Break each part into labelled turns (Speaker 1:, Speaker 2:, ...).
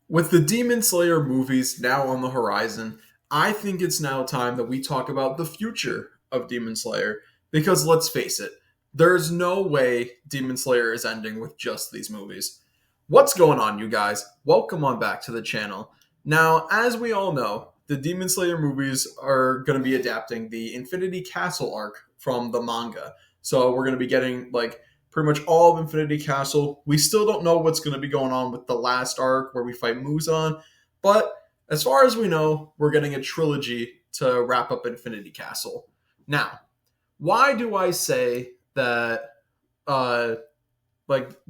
Speaker 1: With the Demon Slayer movies now on the horizon, I think it's now time that we talk about the future of Demon Slayer. Because let's face it, there's no way Demon Slayer is ending with just these movies. What's going on, you guys? Welcome on back to the channel. Now, as we all know, the Demon Slayer movies are going to be adapting the Infinity Castle arc from the manga. So we're going to be getting pretty much all of Infinity Castle. We still don't know what's going to be going on with the last arc where we fight Muzan, but as far as we know, we're getting a trilogy to wrap up Infinity Castle. Now, why do I say that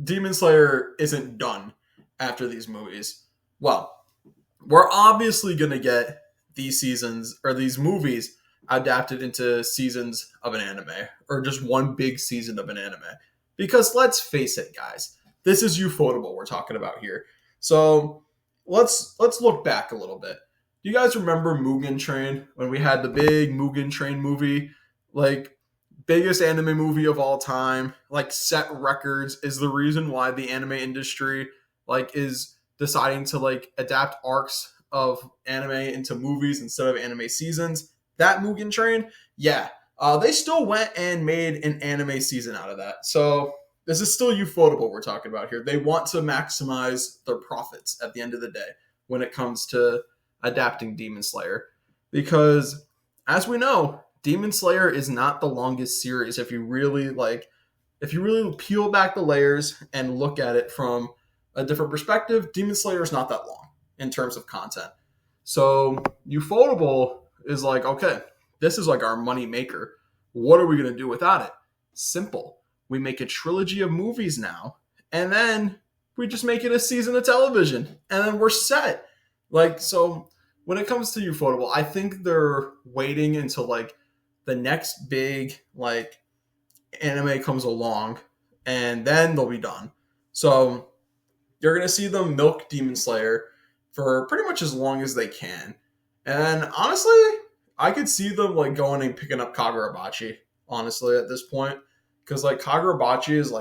Speaker 1: Demon Slayer isn't done after these movies? Well, we're obviously going to get these seasons or these movies adapted into seasons of an anime or just one big season of an anime. Because let's face it, guys, this is Ufotable we're talking about here. So let's look back a little bit. Do you guys remember Mugen Train when we had the big Mugen Train movie? Like, biggest anime movie of all time, like set records, is the reason why the anime industry is deciding to adapt arcs of anime into movies instead of anime seasons. That Mugen Train, yeah, they still went and made an anime season out of that. So this is still Ufotable we're talking about here. They want to maximize their profits at the end of the day when it comes to adapting Demon Slayer. Because as we know, Demon Slayer is not the longest series if you really peel back the layers and look at it from a different perspective. Demon Slayer is not that long in terms of content. So Ufotable is like, okay, this is like our money maker. What are we going to do without it? Simple. We make a trilogy of movies now, and then we just make it a season of television, and then we're set. So when it comes to Ufotable, I think they're waiting until the next big anime comes along, and then they'll be done. So you're going to see them milk Demon Slayer for pretty much as long as they can. And honestly, I could see them going and picking up Kagurabachi, honestly, at this point. Because Kagurabachi is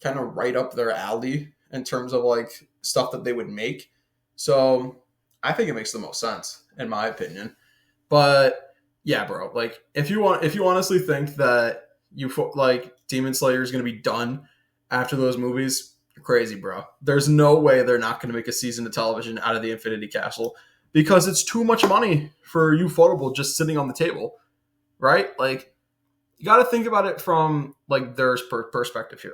Speaker 1: kind of right up their alley in terms of stuff that they would make. So I think it makes the most sense, in my opinion. But yeah, bro, if you honestly think that Demon Slayer is gonna be done after those movies, you're crazy, bro. There's no way they're not gonna make a season of television out of the Infinity Castle. Because it's too much money for Ufotable just sitting on the table, right? You got to think about it from their perspective here.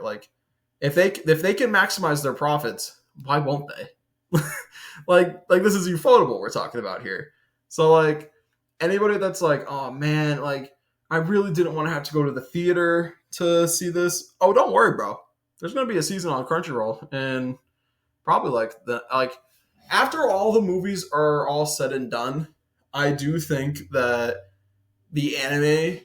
Speaker 1: If they can maximize their profits, why won't they? This is Ufotable we're talking about here. So anybody that's oh man, I really didn't want to have to go to the theater to see this. Oh, don't worry, bro. There's gonna be a season on Crunchyroll, and probably after all the movies are all said and done, I do think that the anime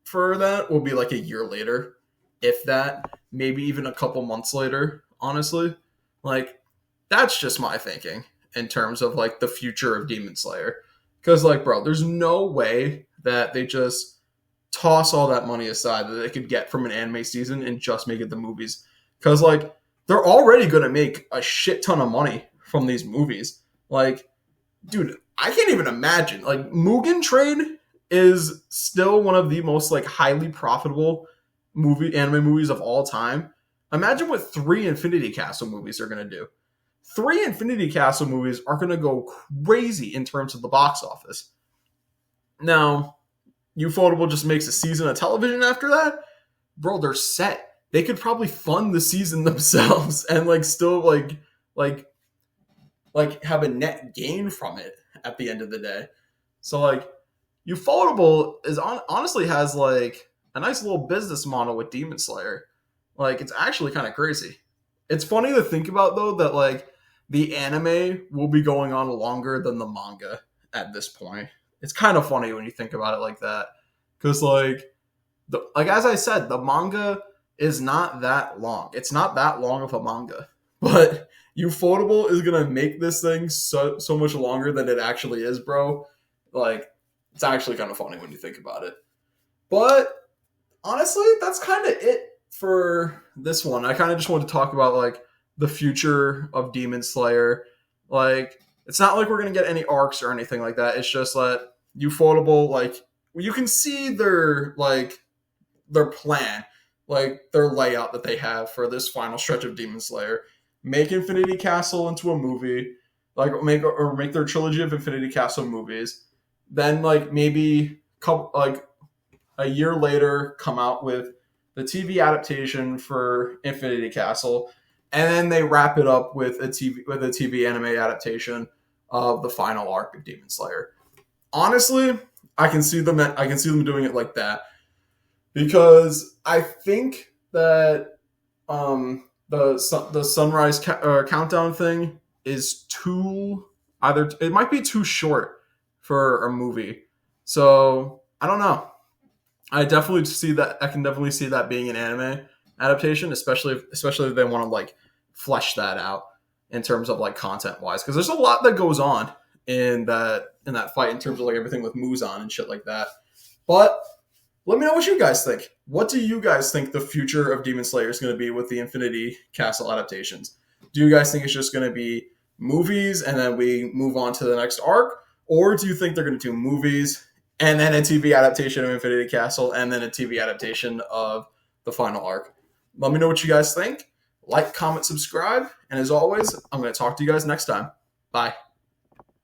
Speaker 1: for that will be a year later, if that, maybe even a couple months later, honestly. That's just my thinking in terms of the future of Demon Slayer. Because bro, there's no way that they just toss all that money aside that they could get from an anime season and just make it the movies. Because they're already going to make a shit ton of money from these movies. Dude, I can't even imagine. Mugen Train is still one of the most highly profitable anime movies of all time. Imagine what 3 Infinity Castle movies are going to do. 3 Infinity Castle movies are going to go crazy in terms of the box office. Now, Ufotable just makes a season of television after that. Bro, they're set. They could probably fund the season themselves and still have a net gain from it at the end of the day. So Ufotable is honestly has a nice little business model with Demon Slayer. It's actually kind of crazy. It's funny to think about though that the anime will be going on longer than the manga at this point. It's kind of funny when you think about it like that, because as I said, the manga is not that long. It's not that long of a manga, but Ufotable is gonna make this thing so much longer than it actually is, bro. It's actually kind of funny when you think about it. But honestly, that's kind of it for this one. I kind of just want to talk about the future of Demon Slayer. Like, it's not like we're gonna get any arcs or anything like that. It's just that Ufotable, like, you can see their plan, like their layout that they have for this final stretch of Demon Slayer. Make Infinity Castle into a movie, like make their trilogy of Infinity Castle movies. Then like maybe like a year later come out with the TV adaptation for Infinity Castle, and then they wrap it up with a TV anime adaptation of the final arc of Demon Slayer. Honestly, I can see them doing it like that because I think that the sunrise countdown thing is too either it might be too short for a movie. So I don't know. I definitely see that. I can definitely see that being an anime adaptation, especially if they want to like flesh that out in terms of like content wise, because there's a lot that goes on in that fight in terms of like everything with Muzan and shit like that. But let me know what you guys think. What do you guys think the future of Demon Slayer is going to be with the Infinity Castle adaptations? Do you guys think it's just going to be movies and then we move on to the next arc? Or do you think they're going to do movies and then a TV adaptation of Infinity Castle and then a TV adaptation of the final arc? Let me know what you guys think. Like, comment, subscribe. And as always, I'm going to talk to you guys next time. Bye.